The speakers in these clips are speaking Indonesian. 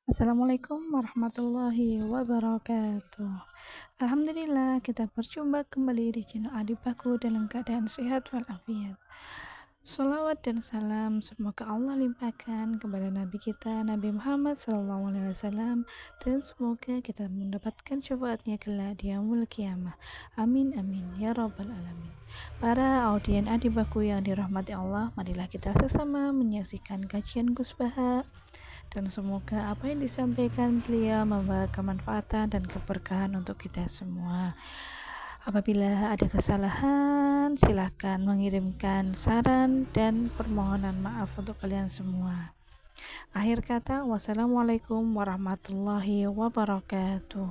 Assalamualaikum warahmatullahi wabarakatuh. Alhamdulillah kita berjumpa kembali di channel Adipaku dalam keadaan sehat walafiat. Salawat dan salam semoga Allah limpahkan kepada Nabi kita Nabi Muhammad SAW, dan semoga kita mendapatkan syafaatnya kelak di yaumul qiyamah. Amin amin ya rabbal alamin. Para audien Adipaku yang dirahmati Allah, marilah kita sesama menyaksikan kajian Gus Baha, dan semoga apa yang disampaikan beliau membawa kemanfaatan dan keberkahan untuk kita semua. Apabila ada kesalahan, silakan mengirimkan saran dan permohonan maaf untuk kalian semua. Akhir kata, wassalamualaikum warahmatullahi wabarakatuh.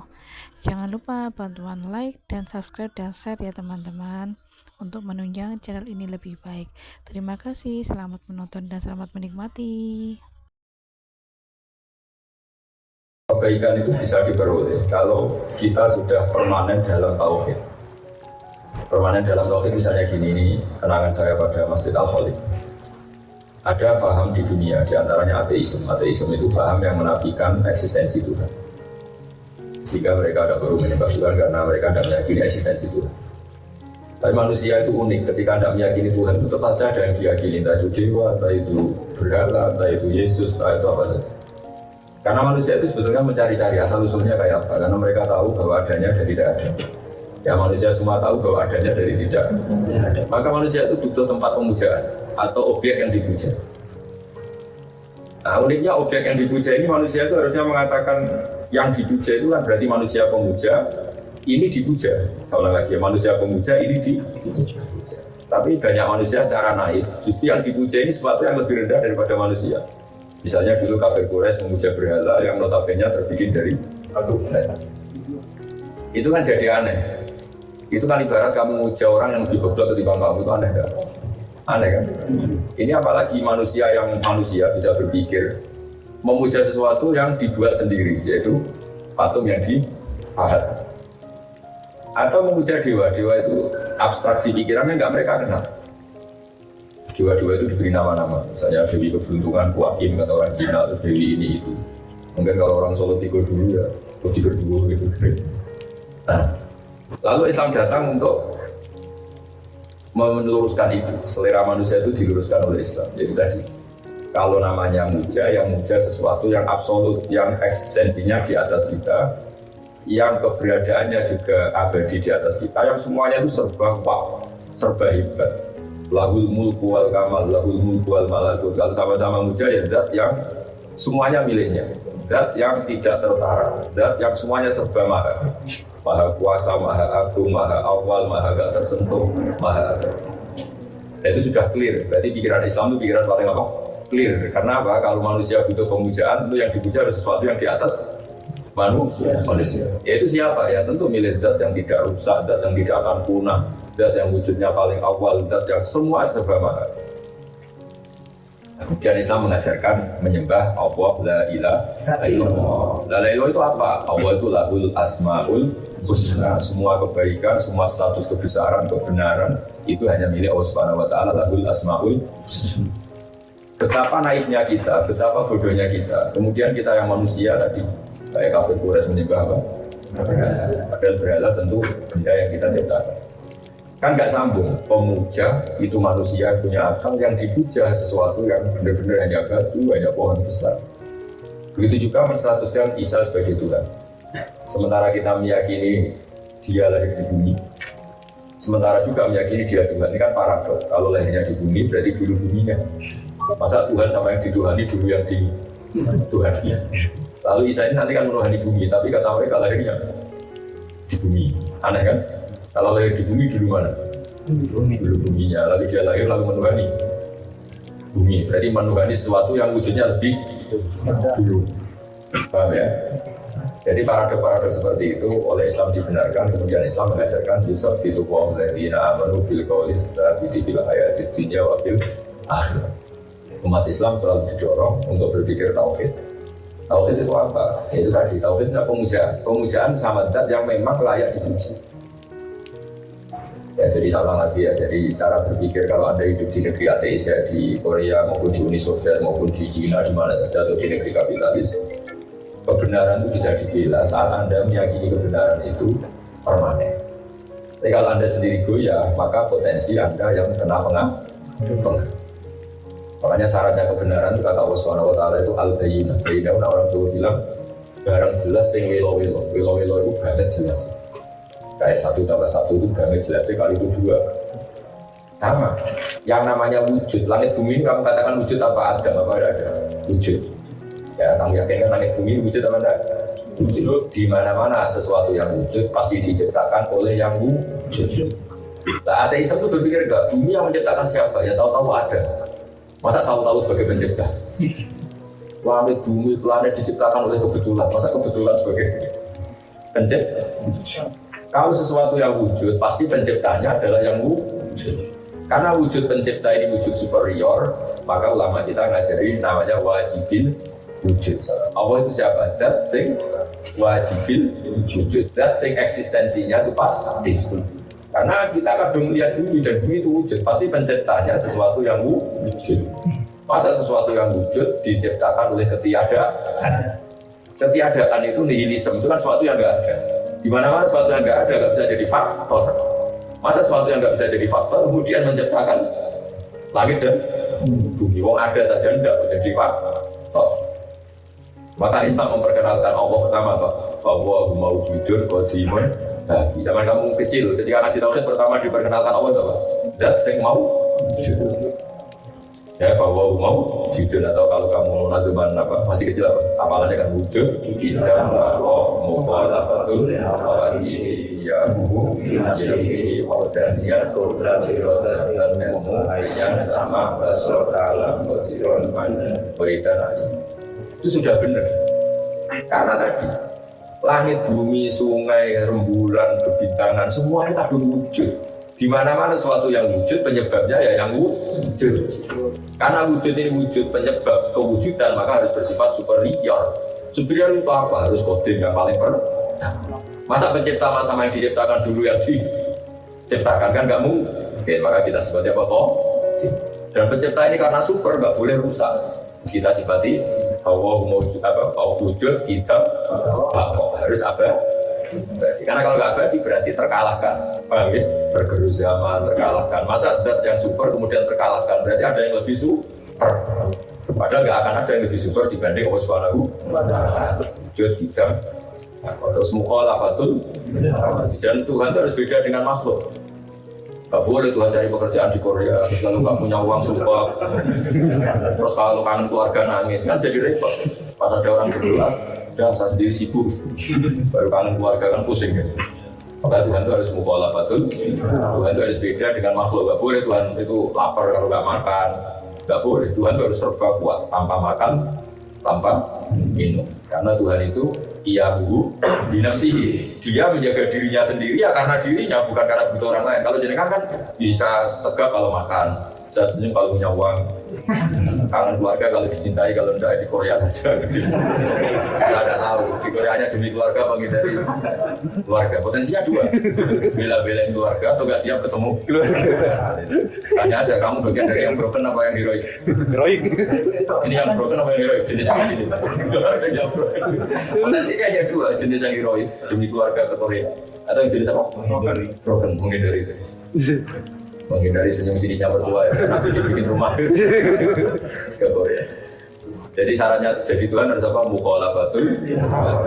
Jangan lupa bantuan like dan subscribe dan share ya teman-teman, untuk menunjang channel ini lebih baik. Terima kasih, selamat menonton dan selamat menikmati. Kebaikan itu bisa diperoleh kalau kita sudah permanen dalam tauhid. Permanen dalam tauhid misalnya gini, ini kenangan saya pada Masjid Al-Khalid. Ada paham di dunia, diantaranya ateisme. Ateisme itu paham yang menafikan eksistensi Tuhan. Sehingga mereka ada baru menyembah Tuhan karena mereka tidak meyakini eksistensi Tuhan. Tapi manusia itu unik, ketika tidak meyakini Tuhan itu tetap saja ada yang diyakini, entah itu dewa, entah itu berhala, entah itu Yesus, entah itu apa saja. Karena manusia itu sebetulnya mencari-cari asal-usulnya kayak apa, karena mereka tahu bahwa adanya dari tidak ada. Ya manusia semua tahu bahwa adanya dari tidak ada. Maka manusia itu butuh tempat pemujaan atau objek yang dipuja. Nah uniknya objek yang dipuja ini, manusia itu harusnya mengatakan yang dipuja itu kan berarti manusia pemuja, ini dipuja. Seolah lagi manusia pemuja, ini dipuja. Tapi banyak manusia secara naif, justru yang dipuja ini sesuatu yang lebih rendah daripada manusia. Misalnya dulu kafir Quraisy memuja berhala yang notabene terbikin dari batu. Itu kan jadi aneh. Itu kan ibarat kamu memuja orang yang lebih goblok ketimbang kamu, itu aneh kan? Aneh kan? Ini apalagi manusia yang manusia bisa berpikir memuja sesuatu yang dibuat sendiri, yaitu patung yang dipahat. Atau memuja dewa, dewa itu abstraksi pikirannya nggak mereka kenal. Dewa-dewa itu diberi nama-nama, misalnya Dewi Keberuntungan, Kuakim, kata orang Cina, terus Dewi ini itu. Mungkin kalau orang Solo Tigo dulu ya, Tigo dulu gitu. Nah, lalu Islam datang untuk meluruskan itu. Selera manusia itu diluruskan oleh Islam. Jadi tadi, kalau namanya muja, yang muja sesuatu yang absolut, yang eksistensinya di atas kita, yang keberadaannya juga abadi di atas kita, yang semuanya itu serba wow, serba hebat. Lahul mulku wal kamal, lahul mulku wal malakut. Kalau sama-sama muja ya zat yang semuanya miliknya, zat yang tidak tertara, zat yang semuanya serba maha, maha kuasa, maha agung, maha awal, maha gak tersentuh, maha ada. Itu sudah clear. Berarti pikiran Islam itu pikiran paling apa? Clear. Karena apa? Kalau manusia butuh pemujaan, itu yang dipuja harus sesuatu yang di atas manusia. Yaitu siapa ya? Tentu milik zat yang tidak rusak, zat yang tidak akan punah, zat yang wujudnya paling awal, zat yang semua serba maha. Dan Islam mengajarkan menyembah Allah la ilaha illallah. La ilaha illallah itu apa? Allah itu lahul asmaul husna. Semua kebaikan, semua status kebesaran, kebenaran itu hanya milik Allah Subhanahu wa taala, lahul asmaul husna. Betapa naifnya kita, betapa bodohnya kita. Kemudian kita yang manusia tadi kayak kafir Quraisy menyembah apa? Padahal berhala tentu benda yang kita ciptakan. Kan nggak sambung, pemuja itu manusia punya akal, yang dipuja sesuatu yang benar-benar hanya batu, hanya pohon besar. Begitu juga menstatuskan Isa sebagai Tuhan. Sementara kita meyakini dia lahir di bumi, sementara juga meyakini dia Tuhan. Ini kan paradok. Kalau lahirnya di bumi berarti dulu buminya. Masa Tuhan sama yang dituhani dulu yang dituhani. Lalu Isa ini nanti kan menuhani bumi, tapi kata mereka lahirnya di bumi. Aneh kan? Kalau lahir di bumi dulu mana? Dulu buminya, lalu dia lahir lalu menuhani bumi. Berarti menuhani sesuatu yang wujudnya lebih dulu. Paham ya? Jadi paradok-paradok seperti itu oleh Islam dibenarkan. Kemudian Islam mengajarkan Yusuf itu qawm ladina amanu bil qawlis tabiti bil hayatid dunya wa bil akhirah. Umat Islam selalu didorong untuk berpikir tauhid. Tauhid itu apa? Itu tadi, tauhid adalah pemujaan. Pemujaan sama zat yang memang layak dipuji. Ya, jadi sama lagi ya, jadi cara berpikir kalau Anda hidup di negeri ateis ya, di Korea maupun di Uni Soviet maupun di Cina, di mana saja, atau di negeri kapitalis, kebenaran itu bisa dibela saat Anda meyakini kebenaran itu permanen. Tapi kalau Anda sendiri goyah, maka potensi Anda yang kena pengaruh. Makanya syaratnya kebenaran itu kata Allah Subhanahu wa taala itu al-bayyinah. Bayyinah orang Jawa bilang barang jelas sing welo-welo. Welo-welo itu banget jelas. Kayak 1+1 itu banget jelasnya kali itu 2. Sama. Yang namanya wujud, langit bumi kamu katakan wujud apa ada? Apa ada? Wujud. Ya, kamu yakinkan langit bumi wujud apa enggak? Wujud. Di mana-mana sesuatu yang wujud pasti diciptakan oleh yang wujud. Nah, ateisme itu berpikir enggak, bumi yang menciptakan siapa? Ya tahu-tahu ada. Masa tahu-tahu sebagai pencipta? Langit bumi planet diciptakan oleh kebetulan. Masa kebetulan sebagai pencipta? Kalau sesuatu yang wujud, pasti penciptanya adalah yang wujud. Karena wujud pencipta ini wujud superior, maka ulama kita ngajari namanya wajibin wujud. Allah itu siapa? Dat sing wajibin wujud. Dat sing eksistensinya itu pasti. Karena kita kadang melihat bumi dan bumi itu wujud, pasti penciptanya sesuatu yang wujud. Masa sesuatu yang wujud diciptakan oleh ketiadaan? Ketiadaan itu nihilisme, itu kan sesuatu yang nggak ada. Di mana-mana sesuatu yang nggak ada nggak bisa jadi faktor. Masa sesuatu yang nggak bisa jadi faktor kemudian menciptakan langit dan bumi? Wong ada saja nggak jadi faktor. Maka Islam memperkenalkan Allah pertama apa? Allahu mawjudun qadimun. Nah, di zaman kamu kecil, ketika ngaji tauhid pertama diperkenalkan Allah apa? Zat sing mau wujud. Ya, bahwa mau wujud, atau kalau kamu nazuman apa masih kecil apa? Amalannya kan wujud. Kita Allah mukhalafatul hawadisi ya nafsihi wa daniyat qudrat irodah dan yang sama basur alam qadiron mana beritan. Itu sudah benar. Karena tadi langit, bumi, sungai, rembulan, bebintangan, semua itu kadung wujud. Di mana-mana sesuatu yang wujud, penyebabnya ya yang wujud. Karena wujud ini wujud penyebab kewujudan, maka harus bersifat superior. Superior itu apa? Harus koding yang paling pertama. Masa pencipta sama yang diciptakan dulu yang diciptakan kan nggak mungkin. Maka kita sebutnya apa? Dan pencipta ini karena super nggak boleh rusak. Kita sifati Allah mewujud apa? Wujud kita harus abadi. Karena kalau nggak abadi berarti terkalahkan. Paham ya? Tergerus zaman, terkalahkan. Masa zat yang super kemudian terkalahkan, berarti ada yang lebih super. Padahal nggak akan ada yang lebih super dibanding Allah Subhanahu wa ta'ala. Wujud kita terus mukhalafatul, dan Tuhan itu harus beda dengan makhluk. Gak boleh Tuhan cari pekerjaan di Korea, terus kalau gak punya uang sumpah, terus kalau kangen keluarga nangis, kan jadi repot. Pas ada orang berdoa, dan saya sendiri sibuk, baru kangen keluarga kan pusing ya. Maka Tuhan itu harus mukhalafatul, Tuhan itu harus beda dengan makhluk. Gak boleh Tuhan itu lapar kalau gak makan, gak boleh. Tuhan itu harus serba kuat, tanpa makan, tanpa minum. Karena Tuhan itu iyahu binafsihi, dia menjaga dirinya sendiri ya karena dirinya, bukan karena butuh orang lain. Kalau jenengan kan bisa tegak kalau makan, bisa senyum kalau punya uang, kangen keluarga kalau dicintai, kalau tidak di Korea saja. Saya tidak tahu di Korea hanya demi keluarga menghindari keluarga. Potensinya dua, bela-belain keluarga atau nggak siap ketemu keluarga. Tanya aja kamu bagian dari yang broken apa yang heroik? Heroik. Ini yang broken apa yang heroik? Jenis yang sini. Saya jawab broken. Potensinya hanya dua, jenis yang heroik demi keluarga ke Korea, atau yang jenis apa? Broken, menghindari itu. Menghindari senyum sinisnya mertua ya, nanti dibikin rumah ke Korea. Jadi syaratnya jadi Tuhan harus apa? Mukhalafatul,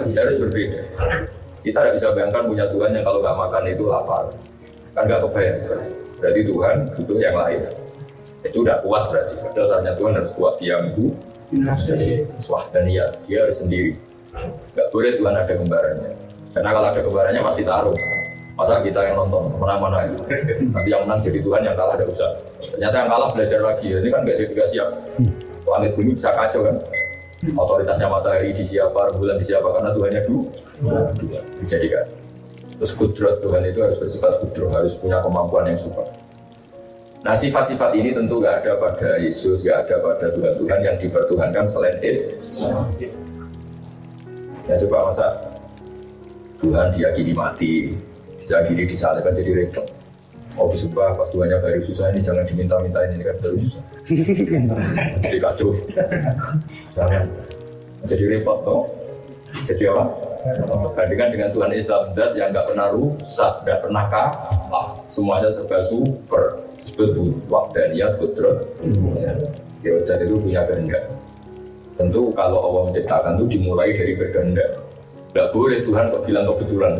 harus berbeda. Kita tidak bisa bayangkan punya Tuhan yang kalau nggak makan itu lapar, kan nggak kebayang. Berarti Tuhan butuh yang lain. Itu udah kuat berarti. Padahal syaratnya Tuhan harus kuat, dia mampu. Swahdaniyah, dia harus sendiri. Nggak boleh Tuhan ada kembarannya. Karena kalau ada kembarannya pasti taruh. Masa kita yang nonton menang-menang itu, nanti yang menang jadi Tuhan, yang kalah ada usaha. Ternyata yang kalah belajar lagi, ini kan nggak siap. Langit bumi bisa kacau kan, otoritasnya matahari di siapa, bulan di siapa, karena Tuhannya dua dijadikan. Terus kudrat Tuhan itu harus bersifat kudrat, harus punya kemampuan yang super. Nah sifat-sifat ini tentu nggak ada pada Yesus, nggak ada pada Tuhan-Tuhan yang dipertuhankan selain Yesus. Ya coba masa Tuhan diyakini mati, diyakini disalibkan jadi repot. Mau disembah pas Tuhannya baru susah, ini jangan diminta-minta, ini kan baru susah. Jadi kacau. Jangan jadi repot toh. Jadi apa? Bandingkan dengan Tuhan Islam dat yang nggak pernah rusak, nggak pernah kalah, semuanya serba super, disebut wahdaniyat, kudrat. Ya udah itu punya kehendak. Tentu kalau Allah menciptakan itu dimulai dari berkehendak. Nggak boleh Tuhan kok bilang kebetulan.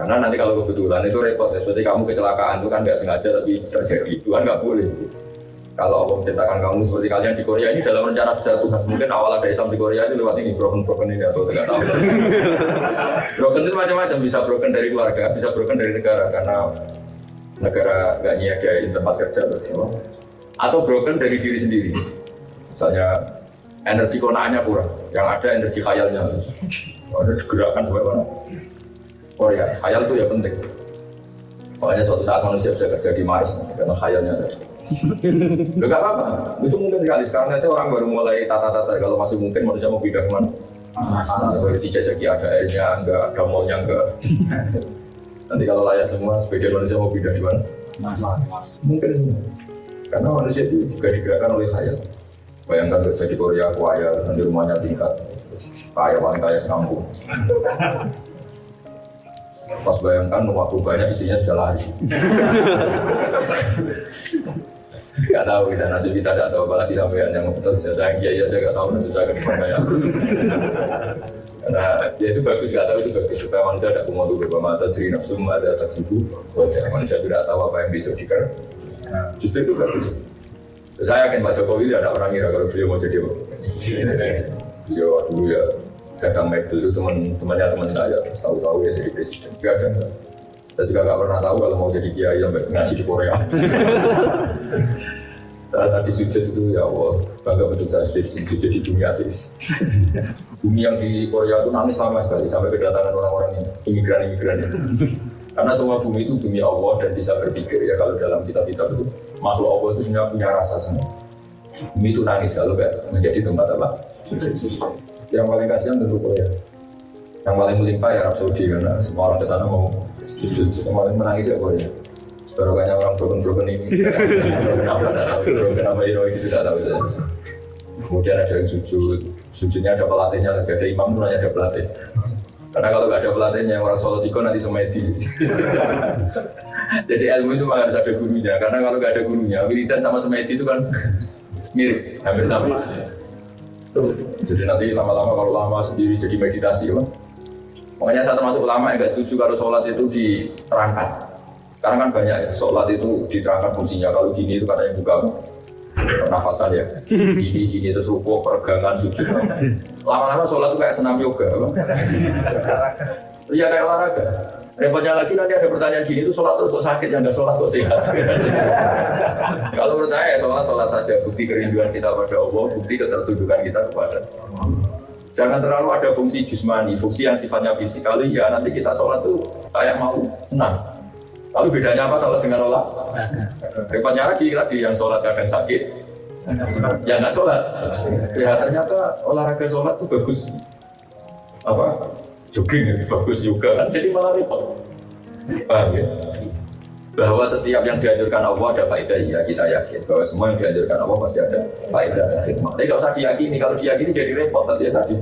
Karena nanti kalau kebetulan itu repot. Seperti kamu kecelakaan itu kan nggak sengaja tapi terjadi. Tuhan nggak boleh. Kalau Allah menciptakan kamu seperti kalian di Korea ini dalam rencana besar Tuhan. Mungkin awal ada Islam di Korea itu lewat ini broken ini atau tidak tahu. Broken itu macam-macam, bisa broken dari keluarga, bisa broken dari negara karena negara nggak nyediain tempat kerja terus semua. Atau broken dari diri sendiri. Misalnya energi konaannya kurang, yang ada energi khayalnya. Ada digerakkan sampai mana? Korea, khayal itu ya penting. Makanya suatu saat manusia bisa kerja di Mars karena khayalnya ada. Loh gak apa-apa, itu mungkin sekali. Sekarang aja orang baru mulai tata-tata. Kalau masih mungkin manusia mau pindah kemana? Baru dijajaki ada airnya, enggak, ada mallnya, enggak. Nanti kalau layak semua, sepeda manusia mau pindah di mana? Mungkin semua. Karena manusia itu juga digerakkan oleh khayal. Bayangkan kerja di Korea, kaya, nanti rumahnya tingkat, kaya paling kaya sekampung. Pas bayangkan waktu banyak isinya sudah lari. Gak tahu kita nasib kita tidak tahu, apalagi sampean yang betul saya kiai aja gak tahu nasib saya ke depan kayak apa. Karena ya itu bagus, gak tahu itu bagus supaya manusia tidak kumau dulu bahwa mata dari nafsu ada taksibu. Manusia tidak tahu apa yang besok diker. Justru itu bagus. Saya yakin Pak Jokowi tidak ada orang ngira kalau beliau mau jadi apa. Beliau dulu ya datang Mekdul itu teman saya, tahu-tahu ya jadi presiden. Gak ada. Saya juga nggak pernah tahu kalau mau jadi kiai sampai ngaji di Korea. Tadi sujud itu ya Allah, bangga betul saya sujud di bumi ateis. Bumi yang di Korea itu nangis lama sekali sampai kedatangan orang-orang imigran-imigran ini. Karena semua bumi itu bumi Allah dan bisa berpikir ya kalau dalam kitab-kitab itu makhluk Allah itu punya rasa semua. Bumi itu nangis kalau nggak menjadi tempat apa? Yang paling kasihan tentu Korea. Yang paling melimpah ya Arab Saudi karena semua orang ke sana mau sujud. Kemarin menangis ya Korea. Baru kayaknya orang broken ini. Kenapa hero itu tidak tahu saja. Kemudian ada yang sujud. Sujudnya ada pelatihnya, lagi ada imam itu hanya ada pelatih. Karena kalau nggak ada pelatihnya orang sholat iko nanti semedi. Jadi ilmu itu harus ada gurunya. Karena kalau nggak ada gurunya, wiridan sama semedi itu kan mirip, hampir sama. Jadi nanti lama-lama kalau lama sendiri jadi meditasi kan. Makanya saya termasuk ulama yang nggak setuju kalau sholat itu diterangkan. Karena kan banyak ya, sholat itu diterangkan fungsinya. Kalau gini itu katanya buka pernafasan ya. Gini terus rukuk, peregangan, sujud. Lama-lama sholat itu kayak senam yoga. Iya kayak olahraga. Repotnya lagi nanti ada pertanyaan gini itu sholat terus kok sakit, yang nggak sholat kok sehat. Kalau menurut saya sholat saja, bukti kerinduan kita pada Allah, bukti ketertudukan kita kepada Allah. Jangan terlalu ada fungsi jusmani, fungsi yang sifatnya fisik. Kali ya nanti kita sholat tuh kayak mau senang. Lalu bedanya apa sholat dengan olahraga? Repotnya lagi tadi yang sholat kadang sakit, yang nggak sholat sehat. Ternyata olahraga sholat tuh bagus. Apa? Jogging bagus juga kan, jadi malah repot. Paham ya? Bahwa setiap yang dianjurkan Allah ada faedah, ya kita yakin bahwa semua yang dianjurkan Allah pasti ada faedah dan hikmah. Tapi kalau usah diyakini, kalau diyakini jadi repot ya tadi.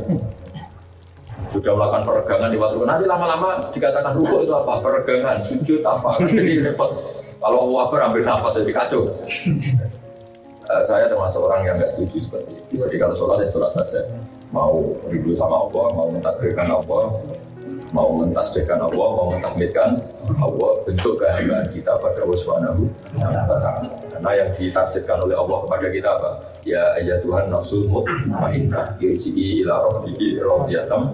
Sudah melakukan peregangan di waktu nanti lama-lama dikatakan rukuk itu apa? Peregangan, sujud apa? Jadi repot. Kalau Allah ambil nafas jadi kacau. Saya termasuk orang yang nggak setuju seperti itu. Jadi kalau sholat ya sholat saja. Mau rindu sama Allah, mau mentakbirkan Allah, mau mentasbihkan Allah, mau mentahmidkan Allah, bentuk kehambaan kita pada Allah Subhanahu wa ta'ala. Karena yang ditargetkan oleh Allah kepada kita apa? Ya ayat Tuhan nafsul mutmainnah irji'i ila rabbiki radiyatan.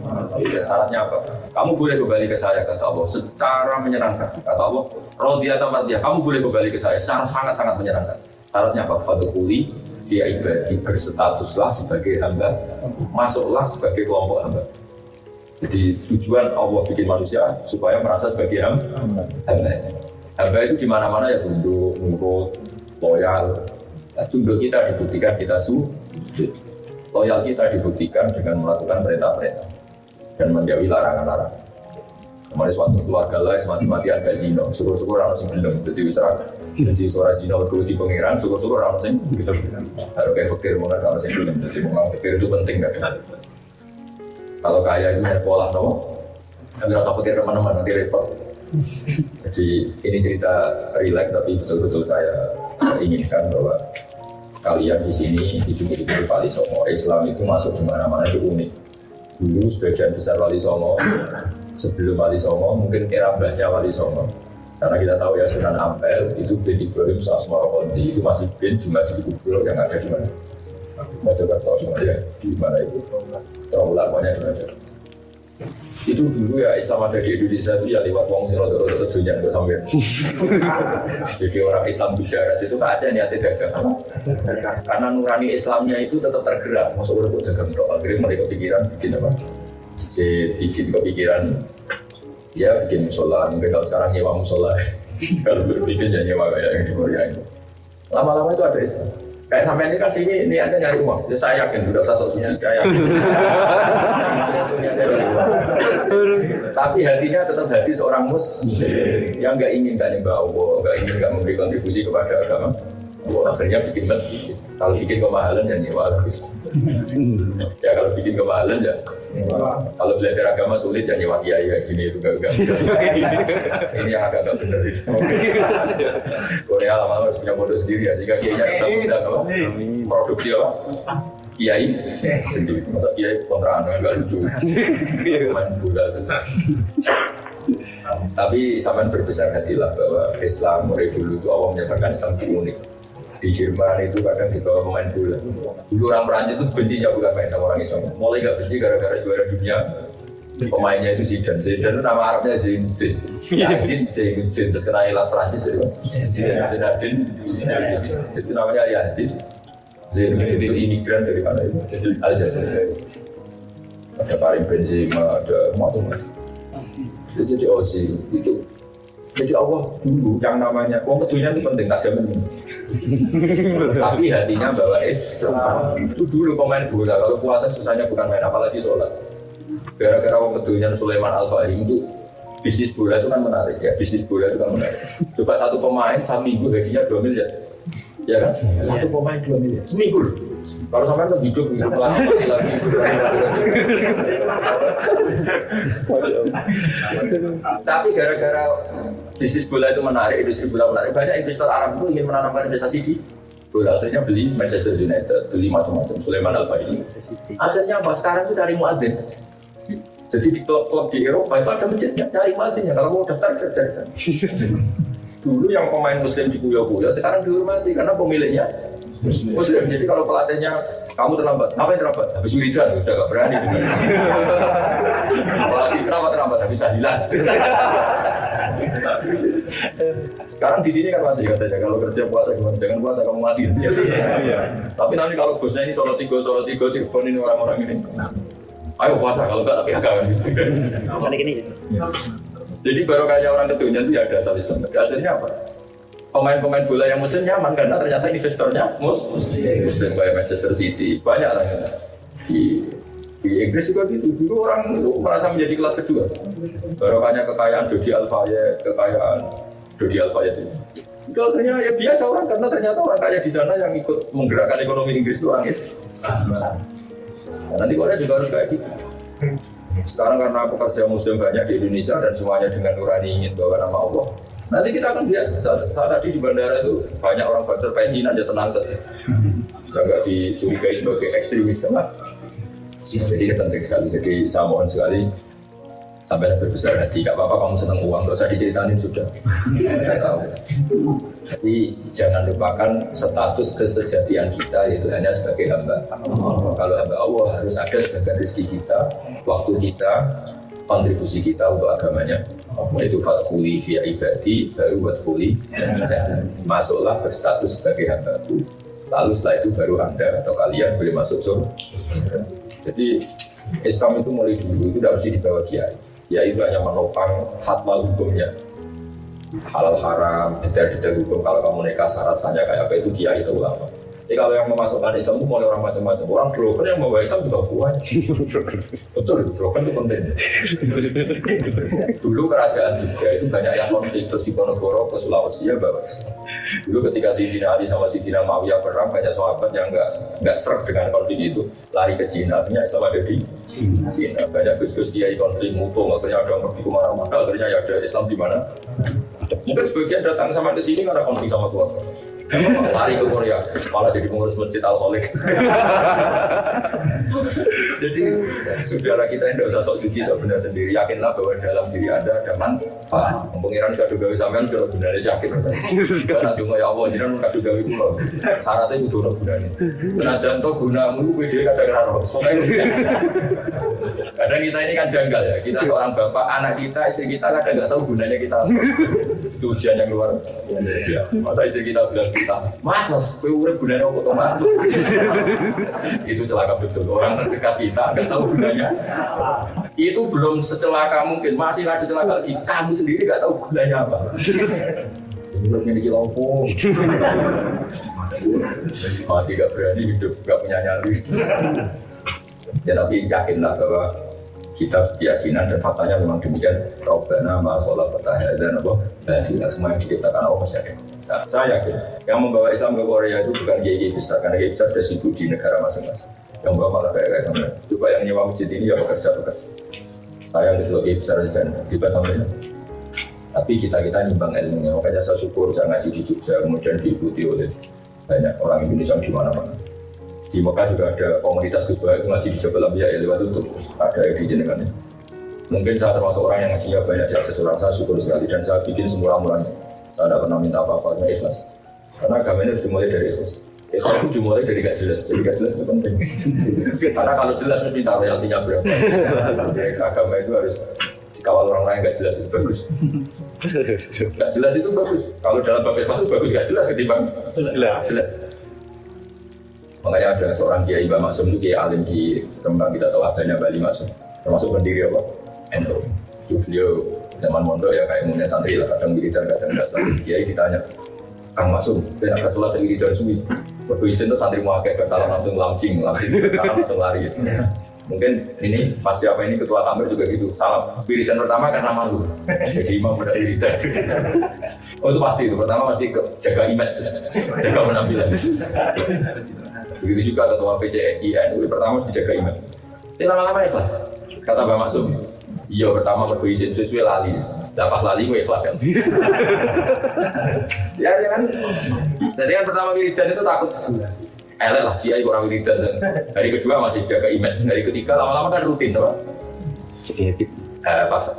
Syaratnya apa? Kamu boleh kembali ke saya kata Allah secara menyenangkan. Kata Allah radiyatan madiyah, kamu boleh kembali ke saya secara sangat-sangat menyenangkan. Syaratnya apa? Fadkhuli fi ibadi, berstatuslah sebagai hamba, masuklah sebagai kelompok hamba. Jadi tujuan Allah bikin manusia supaya merasa sebagai hamba. Hamba itu di mana-mana ya tunduk, nurut, loyal. Tunduk kita dibuktikan kita sujud. Loyal kita dibuktikan dengan melakukan perintah-perintah dan menjauhi larangan-larangan. Kemarin suatu keluarga lah mati-matian gak zina, syukur-syukur orang sing gelem dadi wis ra. Jadi suara zina berkulit di pengiran, syukur-syukur orang sing gitu. Harus kayak fakir mungkin kalau sing gelem, jadi memang fakir itu penting kan. Kalau kaya itu sekolah no, nanti rasa pikir teman-teman nanti repot. Jadi ini cerita relax tapi betul-betul saya inginkan bahwa kalian di sini hidup di Wali Songo. Islam itu masuk di mana-mana itu unik. Dulu sebagian besar Wali Songo, sebelum Wali Songo mungkin era mbahnya Wali Songo. Karena kita tahu ya Sunan Ampel itu bin Ibrahim Sasmarokondi itu masih bin cuma di kubur yang ada di mana? Mojokerto semuanya di mana itu? Terlalu lamanya di mana? Itu dulu ya Islam ada di Indonesia itu ya lewat wong sing rada-rada dunia kok sampean. Jadi orang Islam bicara itu kan aja niatnya dagang. Karena nurani Islamnya itu tetap tergerak. Masuk urip dagang tok. Akhirnya mereka pikiran bikin apa? Jadi bikin kepikiran ya bikin musola. Mungkin kalau sekarang nyewa musola. Kalau berpikir ya nyewa kayak yang di Korea itu. Lama-lama itu ada Islam. Kayak sampai ini kan sini ini ada nyari uang. Ya, saya yakin udah usah sok suci saya. Tapi hatinya tetap hati seorang muslim yang nggak ingin nggak nyembah Allah, nggak ingin nggak memberi kontribusi kepada agama. Akhirnya bikin masjid. Kalau bikin kemahalan ya nyewa habis. Ya kalau bikin kemahalan ya. Kalau belajar agama sulit ya nyewa kiai kayak gini itu enggak. Ini yang agak nggak benar itu. Korea lama-lama harus punya modal sendiri ya. Jika kiainya tetap tidak apa produksi apa kiai sendiri. Masa kiai kontraan nggak lucu. Main bola saja. Tapi sampean berbesar hatilah bahwa Islam mulai dulu itu Allah menyatakan Islam itu unik. Di Jerman itu kadang di bawah pemain bola. Dulu orang Perancis itu bencinya bukan main sama orang Islam. Mulai nggak benci gara-gara juara dunia. Pemainnya itu Zidane. Zidane nama Arabnya Zidane. Yazid Zidane. Terus kena ilat Perancis itu. Zidane. Itu namanya Yazid. Zidane itu imigran dari mana itu? Aljazair. Ada Karim Benzema, ada macam-macam. Jadi Ozil itu. Jadi Allah dulu yang namanya wong kedunya itu penting tak jamin. Tapi hatinya bawa Islam. Itu dulu pemain bola kalau puasa susahnya bukan main apalagi sholat. Gara-gara wong kedunya Sulaiman Al-Fahim itu bisnis bola itu kan menarik ya. Bisnis bola itu kan menarik. Coba satu pemain seminggu gajinya 2 miliar. Ya kan? Satu pemain 2 miliar. Seminggu. Kalau sampai kan hidup kelas lagi. Tapi gara-gara bisnis bola itu menarik, industri bola menarik, banyak investor Arab itu ingin menanamkan investasi di bola. Akhirnya beli Manchester United, beli macam-macam, Sulaiman Al-Fahim. Akhirnya apa? Sekarang itu cari muadzin. Jadi di klub-klub di Eropa itu ada masjidnya, cari muadzinnya. Kalau mau daftar cari sana. Dulu yang pemain Muslim di Puyo-Puyo, sekarang dihormati karena pemiliknya Muslim. Jadi kalau pelatihnya kamu terlambat, apa yang terlambat? Habis wiridan, udah gak berani. Apalagi kenapa habis tahlilan. Sekarang di sini kan masih katanya kalau kerja puasa gimana? Jangan puasa kamu mati. Ya. Tapi nanti kalau bosnya ini Solo tiga teleponin orang-orang ini. Ayo puasa kalau enggak tapi agak gitu. Jadi baru kayak orang ketunya itu ya ada asal Islam. Akhirnya apa? Pemain-pemain bola yang Muslim nyaman karena ternyata investornya Muslim kayak Manchester City banyak lah ya. Di Inggris juga gitu. Dulu orang itu merasa menjadi kelas kedua. Baru kayak kekayaan Dodi Al-Fayed itu. Itu asalnya ya biasa orang karena ternyata orang kaya di sana yang ikut menggerakkan ekonomi Inggris itu orang Islam. Nah, nanti Korea juga harus kayak gitu. Sekarang karena pekerja Muslim banyak di Indonesia dan semuanya dengan nurani ingin bawa nama Allah. Nanti kita akan biasa. Saat tadi di bandara itu banyak orang bangsa Cina aja tenang saja. Enggak dicurigai sebagai ekstremis lah. Jadi ini penting sekali. Jadi saya mohon sekali sampai berbesar hati. Gak apa-apa kamu senang uang, gak usah diceritain sudah. Saya tahu. Jadi jangan lupakan status kesejatian kita yaitu hanya sebagai hamba. Kalau hamba Allah harus ada sebagai rezeki kita, waktu kita, kontribusi kita untuk agamanya. Itu fadkhuli fi ibadi baru wadkhuli masuklah berstatus sebagai hambaku. Lalu setelah itu baru anda atau kalian boleh masuk surga. Jadi Islam itu mulai dulu itu tidak harus dibawa kiai. Kiai itu hanya menopang fatwa hukumnya. Halal haram, detail-detail hukum kalau kamu nikah syarat saja kayak apa itu kiai atau ulama. Jadi kalau yang memasukkan Islam itu mulai orang macam-macam. Orang broker yang membawa Islam juga kuat. Betul, broker itu penting. Dulu kerajaan Jogja itu banyak yang konflik, terus di Ponorogo ke Sulawesi ya bawa Islam. Dulu ketika Sayyidina Ali sama Sayyidina Muawiyah perang, banyak sahabat yang nggak sreg dengan konflik itu, lari ke Cina. Artinya Islam ada di Cina. Banyak gus-gus kiai konflik mutung, akhirnya ada yang pergi ke mana-mana, akhirnya ya ada Islam di mana. Mungkin sebagian datang sama ke sini karena konflik sama keluarga. Lari ke Korea, malah jadi pengurus masjid Al-Kholik. Jadi saudara kita yang tidak usah sok suci, sok benar sendiri. Yakinlah bahwa dalam diri Anda ada manfaat. Pengiran sudah gawe sampean sudah gunanya yakin. Karena cuma ya Allah, jangan kado gawe pulau. Syaratnya itu dono gunanya. Senajan toh gunamu, PD kadang-kadang harus. Kadang kita ini kan janggal ya. Kita seorang bapak, anak kita, istri kita kadang nggak tahu gunanya kita. Itu ujian yang luar biasa. Masa istri kita bilang kita, mas, gue urip gunanya apa teman? Itu celaka betul. Orang terdekat kita nggak tahu gunanya. Itu belum secelaka mungkin, masih lagi celaka lagi. Kamu sendiri nggak tahu gunanya apa. Belum memiliki lampu. Tidak berani hidup, nggak punya nyali. Ya tapi yakinlah bahwa kita keyakinan dan faktanya memang demikian. Rabbana ma khalaqta hadza wa tidak semua yang diciptakan Allah pasti ada. Nah, saya yakin yang membawa Islam ke Korea itu bukan kiai besar, karena kiai besar sudah sibuk di negara masing-masing. Yang membawa malah kayak sampai coba yang nyewa masjid ini ya bekerja. Saya ketua kiai besar dan hebat sampai. Tapi kita nyimbang ilmunya, makanya saya syukur saya ngaji di Jogja, kemudian diikuti oleh banyak orang Indonesia di mana-mana. Di Mekah juga ada komunitas Gus Baha itu ngaji di Jabal Anbiya ya lewat itu ada di jenengan. Mungkin saya termasuk orang yang ngajinya banyak diakses orang, saya syukur sekali dan saya bikin semurah-murahnya. Saya tidak pernah minta apa-apa, hanya ikhlas. Karena agama ini harus dimulai dari ikhlas. Ikhlas itu dimulai dari gak jelas, jadi gak jelas itu penting. Karena kalau jelas harus minta royaltinya berapa. Agama itu harus dikawal orang lain gak jelas itu bagus. Gak jelas itu bagus. Kalau dalam bab ikhlas itu bagus, gak jelas ketimbang jelas. Makanya ada seorang kiai Mbak Maksum itu kiai alim di Rembang, kita tahu adanya Bali Maksum, termasuk pendiri apa? NU. Itu beliau zaman mondok ya kayak mulai santri lah, kadang wiridan, kadang tidak santri. Kiai ditanya, Kang Maksum, saya akan sholat dari wiridan suwi. Waktu isin itu santri mau kayak salam langsung lancing, salam langsung lari. Gitu. Mungkin ini pas siapa ini ketua Tamir juga gitu, salam wiridan pertama karena malu. Jadi imam pada wiridan. Oh itu pasti itu, pertama pasti jaga image, jaga penampilan. Begitu juga ketua PCNI NU pertama harus dijaga image. Ini lama-lama ikhlas. Kata Mbak Maksum, iya pertama perlu izin sesuai lali. Nah pas lali gue ikhlas kan. Ya kan. Jadi kan pertama wiridan itu takut. Elek lah dia orang wiridan. Hari kedua masih jaga image. Hari ketiga lama-lama kan rutin, apa?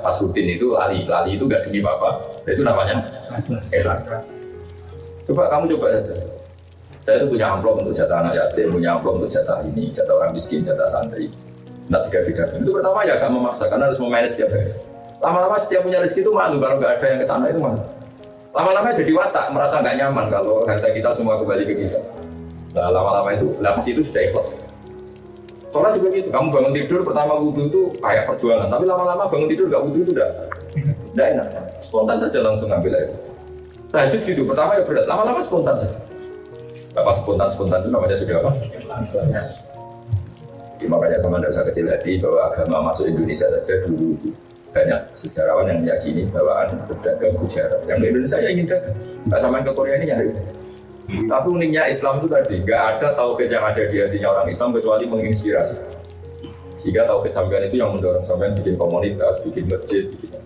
Pas rutin itu lali itu nggak demi bapak. Itu namanya ikhlas. Coba kamu coba saja. Saya itu punya amplop untuk jatah anak yatim, punya amplop untuk jatah ini, jatah orang miskin, jatah santri. Tidak tiga-tiga. Itu pertama ya agak memaksa, karena harus memanage setiap hari. Lama-lama setiap punya rezeki itu malu, kalau nggak ada yang kesana itu malu. Lama-lama jadi watak, merasa nggak nyaman kalau harta kita semua kembali ke kita. Nah, lama-lama itu, pas itu sudah ikhlas. Soalnya juga gitu, kamu bangun tidur pertama wudhu itu kayak perjuangan, tapi lama-lama bangun tidur nggak wudhu itu udah enak. Spontan saja langsung ambil air. Tahajud gitu, pertama ya berat, lama-lama spontan saja. Apa spontan itu namanya sudah apa? Jadi makanya teman tidak usah kecil hati bahwa agama masuk Indonesia saja dulu banyak sejarawan yang meyakini bahwa berdagang bujara. Yang di Indonesia ya ingin dagang, nggak sampai ke Korea ini nyari. Tapi uniknya Islam itu tadi nggak ada tauhid yang ada di hatinya orang Islam kecuali menginspirasi. Sehingga tauhid sampean itu yang mendorong sampean bikin komunitas, bikin masjid, bikin.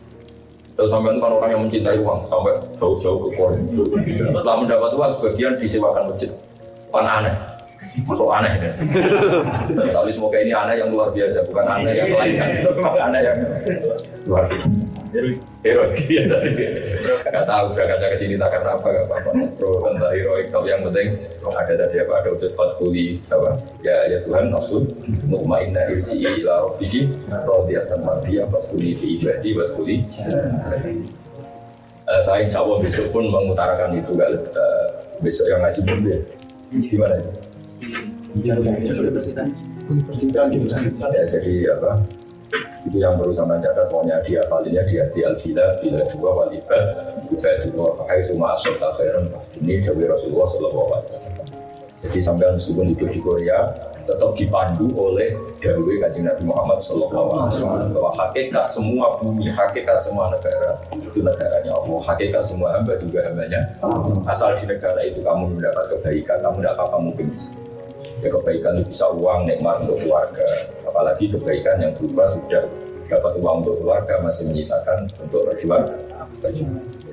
Terus sampai itu kan orang yang mencintai uang sampai jauh-jauh ke Korea. Setelah mendapat uang sebagian disewakan masjid. Kan aneh, masuk aneh ya. Tapi semoga ini aneh yang luar biasa, bukan aneh yang lain. Memang aneh yang luar biasa. Heroik ya tadi. Gak tahu berangkatnya ke sini tak karena apa, gak apa-apa. Pro tentang heroik, tapi yang penting ada tadi apa, ada ucap fathuli apa? Ya Tuhan nafsun mutmainna irji'i ila rabbiki radiyatan mardiyah fathuli fi ibadi fathuli. Saya insya Allah besok pun mengutarakan itu, besok yang ngaji pun dia gimana itu? Ya jadi apa? Itu yang baru sama catat, pokoknya dia palinnya di hati al-bila bila dua walibah juga dua pakai semua asal tak khairan. Ini dari Rasulullah SAW. Jadi sampai meskipun hidup di Korea tetap dipandu oleh dawuh Kanjeng Nabi Muhammad SAW bahwa hakikat semua bumi, hakikat semua negara itu negaranya Allah, hakikat semua hamba juga hambanya. Asal di negara itu kamu mendapat kebaikan, kamu tidak apa-apa mungkin bisa. Ya, kebaikan itu bisa uang, nikmat untuk keluarga, apalagi kebaikan yang berupa sudah dapat uang untuk keluarga masih menyisakan untuk berjuang.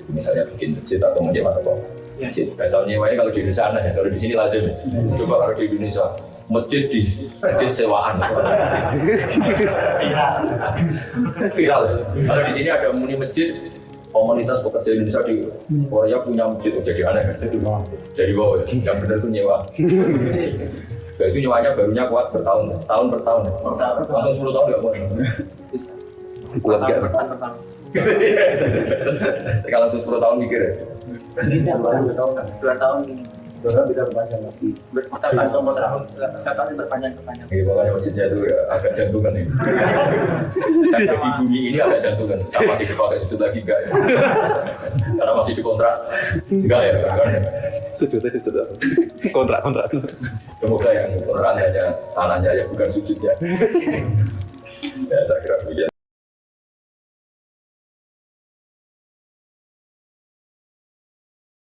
Misalnya bikin masjid atau menyewa apa? Masjid. Misalnya nyewanya kalau di Indonesia aneh ya, kalau di sini lazim. Coba kalau di Indonesia masjid sewaan. Viral. Kalau di sini ada muni masjid, komunitas pekerja Indonesia di Korea punya masjid, jadi aneh kan? Jadi wow, yang benar itu nyewa. Ya, itu nyewanya barunya kuat bertahun, setahun per tahun. Langsung 10 tahun nggak kuat. Kuat nggak? Kalau langsung 10 tahun mikir ya? 2 tahun bisa berpanjang lagi. Tahun berpanjang. Iya, makanya masjidnya itu ya, agak jantungan ini. Jadi bumi ini agak jantungan. Sama masih dipakai sujud lagi enggak ya? Karena masih dikontrak. Enggak ya, kan? Sujud. Kontrak. Semoga yang kontraknya tanahnya ya bukan sujudnya. Ya saya kira begitu.